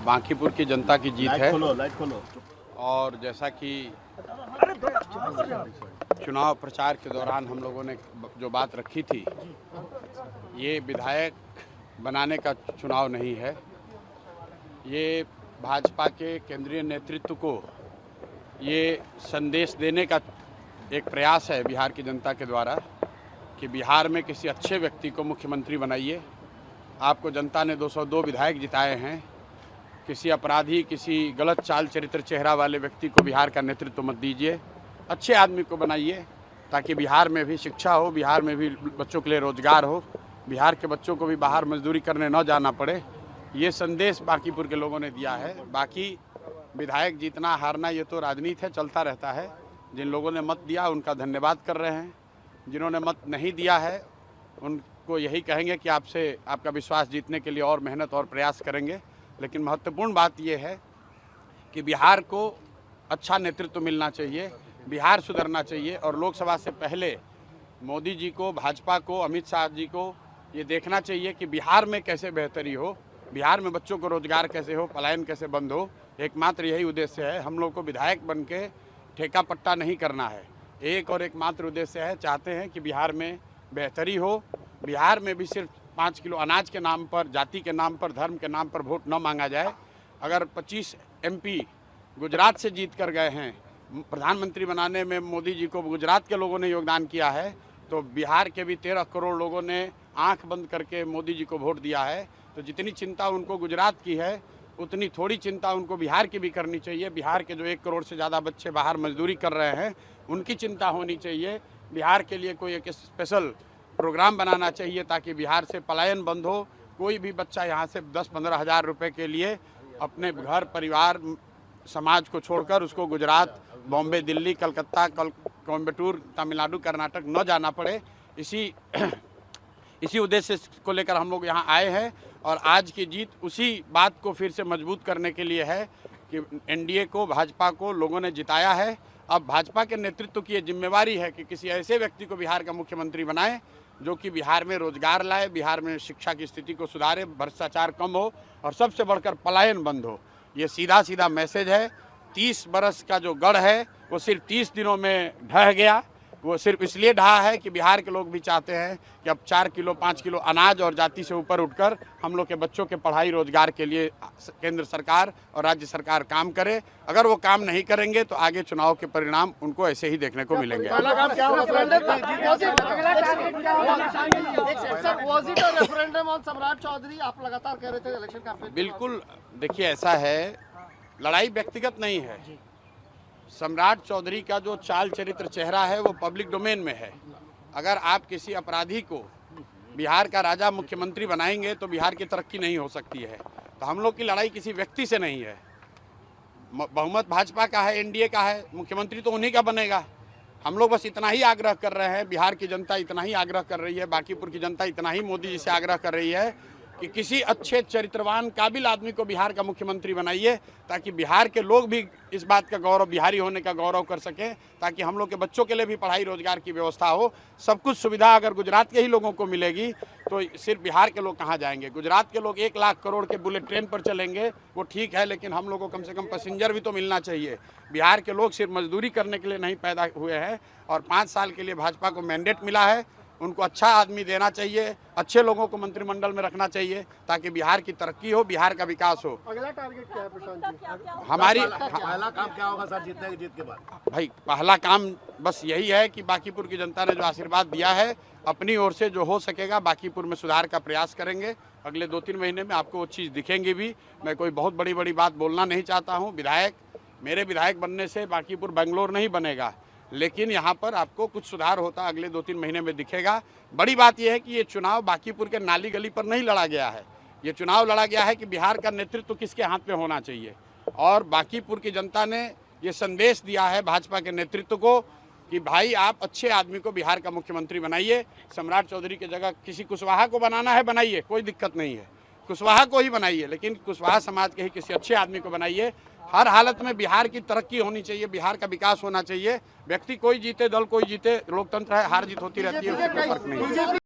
बांकीपुर की जनता की जीत है। लाइट खोलो। और जैसा कि चुनाव प्रचार के दौरान हम लोगों ने जो बात रखी थी, ये विधायक बनाने का चुनाव नहीं है। ये भाजपा के केंद्रीय नेतृत्व को ये संदेश देने का एक प्रयास है बिहार की जनता के द्वारा कि बिहार में किसी अच्छे व्यक्ति को मुख्यमंत्री बनाइए। आपको जनता ने 202 विधायक जिताए हैं। किसी अपराधी, किसी गलत चाल चरित्र चेहरा वाले व्यक्ति को बिहार का नेतृत्व मत दीजिए। अच्छे आदमी को बनाइए ताकि बिहार में भी शिक्षा हो, बिहार में भी बच्चों के लिए रोजगार हो, बिहार के बच्चों को भी बाहर मजदूरी करने न जाना पड़े। ये संदेश बांकीपुर के लोगों ने दिया है। बाकी विधायक जीतना हारना ये तो राजनीति है, चलता रहता है। जिन लोगों ने मत दिया उनका धन्यवाद कर रहे हैं। जिन्होंने मत नहीं दिया है उनको यही कहेंगे कि आपसे आपका विश्वास जीतने के लिए और मेहनत और प्रयास करेंगे। लेकिन महत्वपूर्ण बात यह है कि बिहार को अच्छा नेतृत्व मिलना चाहिए, बिहार सुधरना चाहिए। और लोकसभा से पहले मोदी जी को, भाजपा को, अमित शाह जी को ये देखना चाहिए कि बिहार में कैसे बेहतरी हो, बिहार में बच्चों को रोजगार कैसे हो, पलायन कैसे बंद हो। एकमात्र यही उद्देश्य है। हम लोग को विधायक बन के ठेका पट्टा नहीं करना है। एक और एकमात्र उद्देश्य है, चाहते हैं कि बिहार में बेहतरी हो। बिहार में भी सिर्फ 5 किलो अनाज के नाम पर, जाति के नाम पर, धर्म के नाम पर वोट न मांगा जाए। अगर 25 MP गुजरात से जीत कर गए हैं, प्रधानमंत्री बनाने में मोदी जी को गुजरात के लोगों ने योगदान किया है, तो बिहार के भी 13 करोड़ लोगों ने आंख बंद करके मोदी जी को वोट दिया है। तो जितनी चिंता उनको गुजरात की है, उतनी थोड़ी चिंता उनको बिहार की भी करनी चाहिए। बिहार के जो 1 करोड़ से ज़्यादा बच्चे बाहर मजदूरी कर रहे हैं, उनकी चिंता होनी चाहिए। बिहार के लिए कोई एक स्पेशल प्रोग्राम बनाना चाहिए ताकि बिहार से पलायन बंद हो। कोई भी बच्चा यहाँ से 10-15 हज़ार रुपये के लिए अपने घर, परिवार, समाज को छोड़कर उसको गुजरात, बॉम्बे, दिल्ली, कलकत्ता, कोयम्बटूर, तमिलनाडु, कर्नाटक न जाना पड़े। इसी उद्देश्य को लेकर हम लोग यहाँ आए हैं। और आज की जीत उसी बात को फिर से मजबूत करने के लिए है कि NDA को, भाजपा को लोगों ने जिताया है। अब भाजपा के नेतृत्व की ये जिम्मेवारी है कि किसी ऐसे व्यक्ति को बिहार का मुख्यमंत्री बनाए जो कि बिहार में रोजगार लाए, बिहार में शिक्षा की स्थिति को सुधारे, भ्रष्टाचार कम हो और सबसे बढ़कर पलायन बंद हो। ये सीधा सीधा मैसेज है। 30 बरस का जो गढ़ है वो सिर्फ 30 दिनों में ढह गया। वो सिर्फ इसलिए ढहा है कि बिहार के लोग भी चाहते हैं कि अब 4 किलो 5 किलो अनाज और जाति से ऊपर उठकर हम लोग के बच्चों के पढ़ाई रोजगार के लिए केंद्र सरकार और राज्य सरकार काम करे। अगर वो काम नहीं करेंगे तो आगे चुनाव के परिणाम उनको ऐसे ही देखने को मिलेंगे। बिल्कुल, देखिए ऐसा है, लड़ाई व्यक्तिगत नहीं है। सम्राट चौधरी का जो चाल चरित्र चेहरा है वो पब्लिक डोमेन में है। अगर आप किसी अपराधी को बिहार का राजा मुख्यमंत्री बनाएंगे तो बिहार की तरक्की नहीं हो सकती है। तो हम लोग की लड़ाई किसी व्यक्ति से नहीं है। बहुमत भाजपा का है, NDA का है, मुख्यमंत्री तो उन्हीं का बनेगा। हम लोग बस इतना ही आग्रह कर रहे हैं, बिहार की जनता इतना ही आग्रह कर रही है, बांकीपुर की जनता इतना ही मोदी जी से आग्रह कर रही है कि किसी अच्छे चरित्रवान काबिल आदमी को बिहार का मुख्यमंत्री बनाइए ताकि बिहार के लोग भी इस बात का गौरव, बिहारी होने का गौरव कर सकें, ताकि हम लोग के बच्चों के लिए भी पढ़ाई रोजगार की व्यवस्था हो। सब कुछ सुविधा अगर गुजरात के ही लोगों को मिलेगी तो सिर्फ बिहार के लोग कहाँ जाएंगे। गुजरात के लोग 1 लाख करोड़ के बुलेट ट्रेन पर चलेंगे, वो ठीक है, लेकिन हम लोग को कम से कम पैसेंजर भी तो मिलना चाहिए। बिहार के लोग सिर्फ मजदूरी करने के लिए नहीं पैदा हुए हैं और 5 साल के लिए भाजपा को मैंडेट मिला है। उनको अच्छा आदमी देना चाहिए, अच्छे लोगों को मंत्रिमंडल में रखना चाहिए ताकि बिहार की तरक्की हो, बिहार का विकास हो। अगला टारगेट क्या है प्रशांत जी? हमारी पहला काम क्या होगा सर जीत के बाद? भाई पहला काम बस यही है कि बांकीपुर की जनता ने जो आशीर्वाद दिया है, अपनी ओर से जो हो सकेगा बांकीपुर में सुधार का प्रयास करेंगे। अगले 2-3 महीने में आपको वो चीज़ दिखेंगी भी। मैं कोई बहुत बड़ी बात बोलना नहीं चाहता हूँ। मेरे विधायक बनने से बांकीपुर बेंगलोर नहीं बनेगा, लेकिन यहाँ पर आपको कुछ सुधार होता अगले 2-3 महीने में दिखेगा। बड़ी बात यह है कि ये चुनाव बांकीपुर के नाली गली पर नहीं लड़ा गया है। ये चुनाव लड़ा गया है कि बिहार का नेतृत्व किसके हाथ में होना चाहिए। और बांकीपुर की जनता ने ये संदेश दिया है भाजपा के नेतृत्व को कि भाई आप अच्छे आदमी को बिहार का मुख्यमंत्री बनाइए। सम्राट चौधरी की जगह किसी कुशवाहा को बनाना है बनाइए, कोई दिक्कत नहीं है, कुशवाहा को ही बनाइए, लेकिन कुशवाहा समाज के ही किसी अच्छे आदमी को बनाइए। हर हालत में बिहार की तरक्की होनी चाहिए, बिहार का विकास होना चाहिए। व्यक्ति कोई जीते, दल कोई जीते, लोकतंत्र है, हार जीत होती रहती है, उससे कोई फर्क नहीं है।